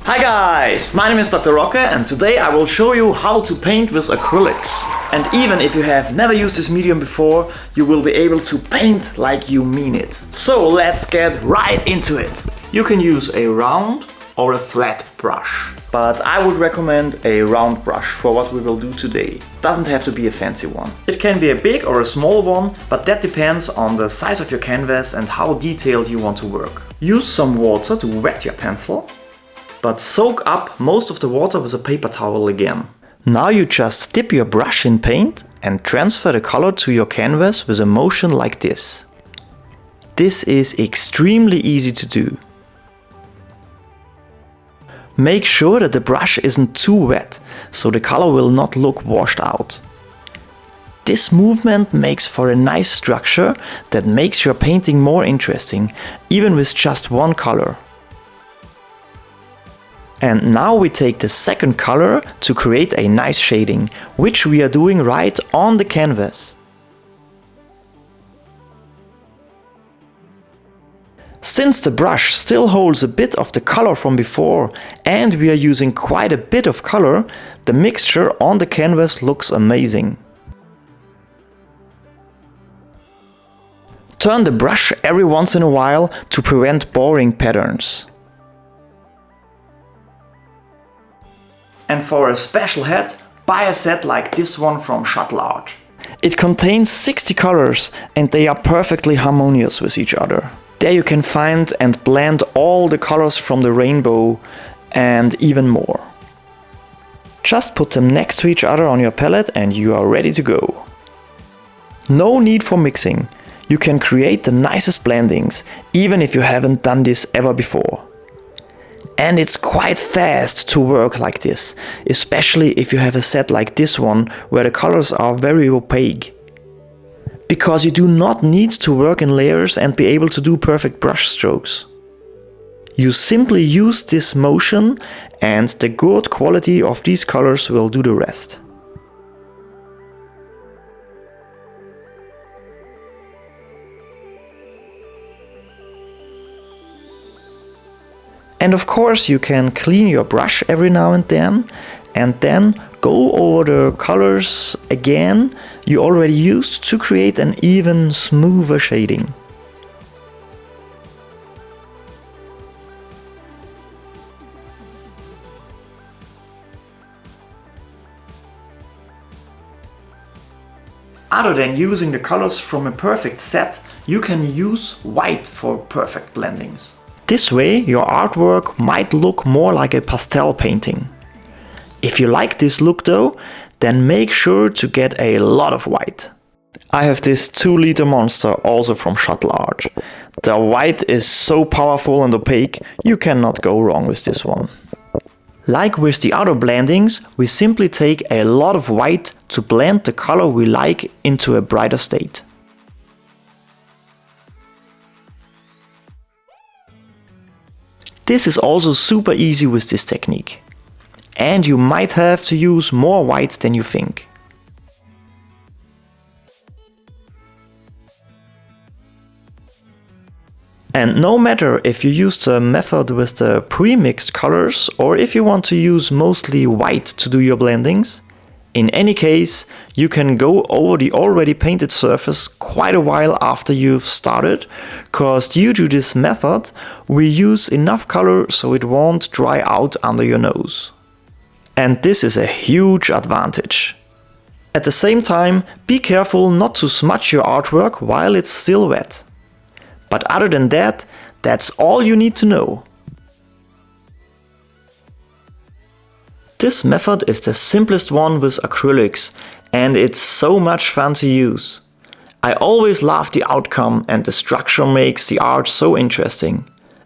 Hi guys, my name is Dr. Rocker and today I will show you how to paint with acrylics. And even if you have never used this medium before, you will be able to paint like you mean it. So let's get right into it. You can use a round or a flat brush. But I would recommend a round brush for what we will do today. Doesn't have to be a fancy one. It can be a big or a small one, but that depends on the size of your canvas and how detailed you want to work. Use some water to wet your pencil, but soak up most of the water with a paper towel again. Now you just dip your brush in paint and transfer the color to your canvas with a motion like this. This is extremely easy to do. Make sure that the brush isn't too wet, so the color will not look washed out. This movement makes for a nice structure that makes your painting more interesting, even with just one color. And now we take the second color to create a nice shading, which we are doing right on the canvas. Since the brush still holds a bit of the color from before and we are using quite a bit of color, the mixture on the canvas looks amazing. Turn the brush every once in a while to prevent boring patterns. And for a special hat, buy a set like this one from Shuttl. It contains 60 colors and they are perfectly harmonious with each other. There you can find and blend all the colors from the rainbow and even more. Just put them next to each other on your palette and you are ready to go. No need for mixing. You can create the nicest blendings, even if you haven't done this ever before. And it's quite fast to work like this, especially if you have a set like this one where the colors are very opaque. Because you do not need to work in layers and be able to do perfect brush strokes. You simply use this motion and the good quality of these colors will do the rest. And of course you can clean your brush every now and then go over the colors again you already used to create an even smoother shading. Other than using the colors from a perfect set, you can use white for perfect blendings. This way your artwork might look more like a pastel painting. If you like this look though, then make sure to get a lot of white. I have this 2-liter monster also from Shuttl. The white is so powerful and opaque, you cannot go wrong with this one. Like with the other blendings, we simply take a lot of white to blend the color we like into a brighter state. This is also super easy with this technique. And you might have to use more white than you think. And no matter if you use the method with the pre-mixed colors or if you want to use mostly white to do your blendings, in any case, you can go over the already painted surface quite a while after you've started, cause due to this method, we use enough color so it won't dry out under your nose. And this is a huge advantage. At the same time, be careful not to smudge your artwork while it's still wet. But other than that, that's all you need to know. This method is the simplest one with acrylics and it's so much fun to use. I always love the outcome and the structure makes the art so interesting.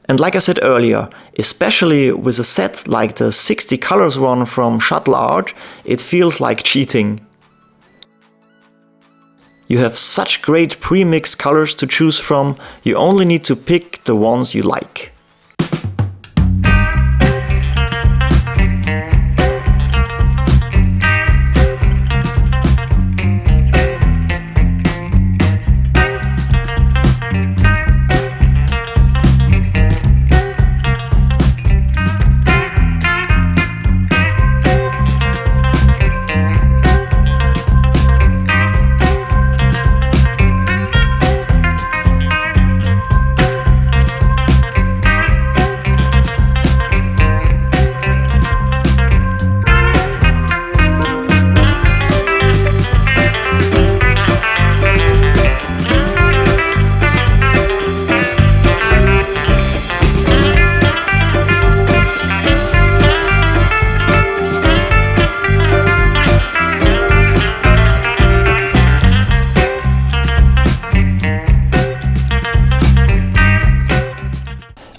And like I said earlier, especially with a set like the 60 colors one from Shuttl, it feels like cheating. You have such great pre-mixed colors to choose from, you only need to pick the ones you like.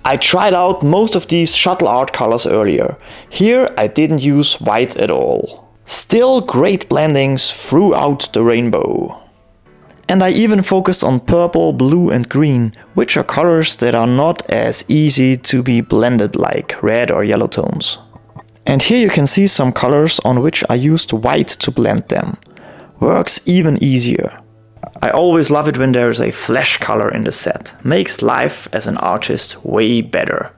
I tried out most of these Shuttl art colors earlier. Here I didn't use white at all. Still great blendings throughout the rainbow. And I even focused on purple, blue and green, which are colors that are not as easy to be blended like red or yellow tones. And here you can see some colors on which I used white to blend them. Works even easier. I always love it when there's a flash color in the set. Makes life as an artist way better.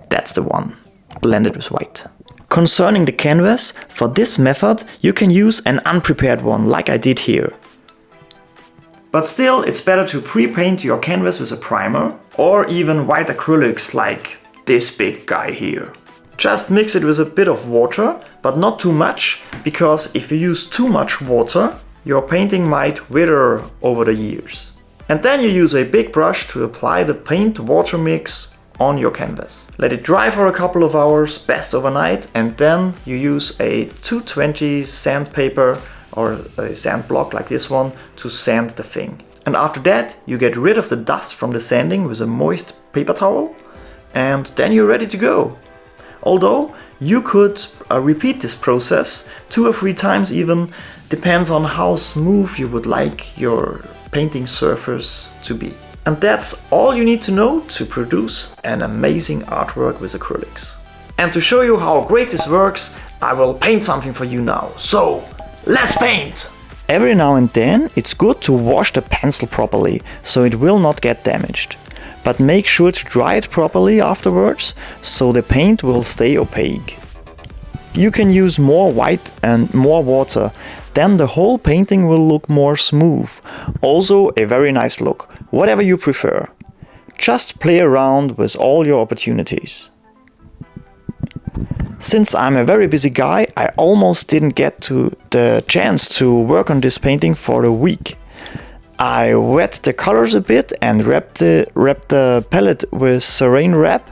That's the one. Blended with white. Concerning the canvas, for this method you can use an unprepared one like I did here. But still, it's better to pre-paint your canvas with a primer or even white acrylics like this big guy here. Just mix it with a bit of water, but not too much, because if you use too much water, your painting might wither over the years. And then you use a big brush to apply the paint water mix on your canvas. Let it dry for a couple of hours, best overnight, and then you use a 220 sandpaper or a sand block like this one to sand the thing. And after that you get rid of the dust from the sanding with a moist paper towel, and then you're ready to go. Although you could repeat this process 2 or 3 times even, depends on how smooth you would like your painting surface to be. And that's all you need to know to produce an amazing artwork with acrylics. And to show you how great this works, I will paint something for you now. So, let's paint! Every now and then it's good to wash the pencil properly, so it will not get damaged. But make sure to dry it properly afterwards, so the paint will stay opaque. You can use more white and more water, then the whole painting will look more smooth. Also a very nice look, whatever you prefer. Just play around with all your opportunities. Since I'm a very busy guy, I almost didn't get to the chance to work on this painting for a week. I wet the colors a bit and wrapped the palette with saran wrap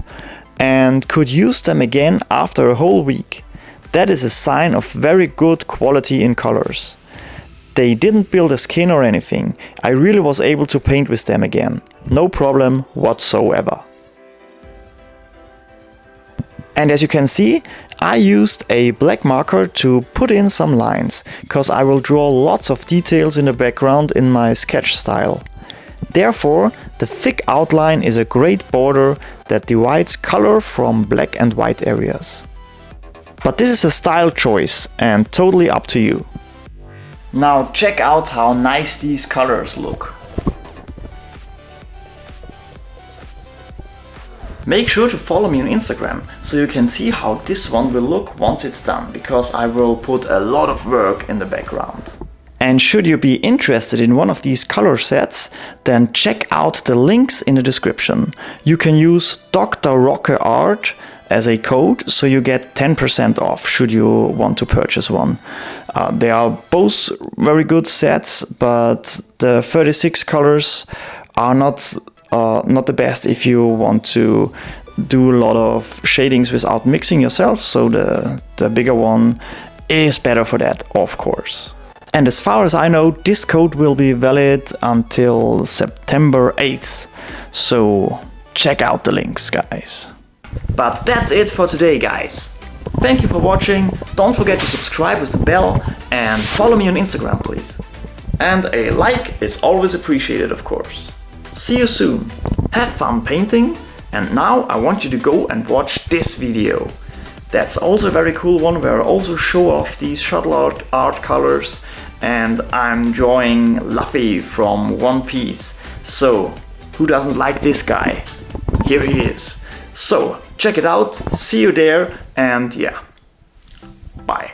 and could use them again after a whole week. That is a sign of very good quality in colors. They didn't build a skin or anything. I really was able to paint with them again. No problem whatsoever. And as you can see, I used a black marker to put in some lines, cause I will draw lots of details in the background in my sketch style. Therefore, the thick outline is a great border that divides color from black and white areas. But this is a style choice and totally up to you. Now check out how nice these colors look. Make sure to follow me on Instagram, so you can see how this one will look once it's done, because I will put a lot of work in the background. And should you be interested in one of these color sets, then check out the links in the description. You can use DRROCKEART as a code, so you get 10% off should you want to purchase one. They are both very good sets, but the 36 colors are not the best if you want to do a lot of shadings without mixing yourself, so the bigger one is better for that, of course. And as far as I know, this code will be valid until September 8th, so check out the links, guys. But that's it for today, guys. Thank you for watching, don't forget to subscribe with the bell and follow me on Instagram, please. And a like is always appreciated, of course. See you soon, have fun painting, and now I want you to go and watch this video. That's also a very cool one where I also show off these Shuttl art colors, and I'm drawing Luffy from One Piece. So, who doesn't like this guy? Here he is. So, check it out, see you there, and yeah, bye.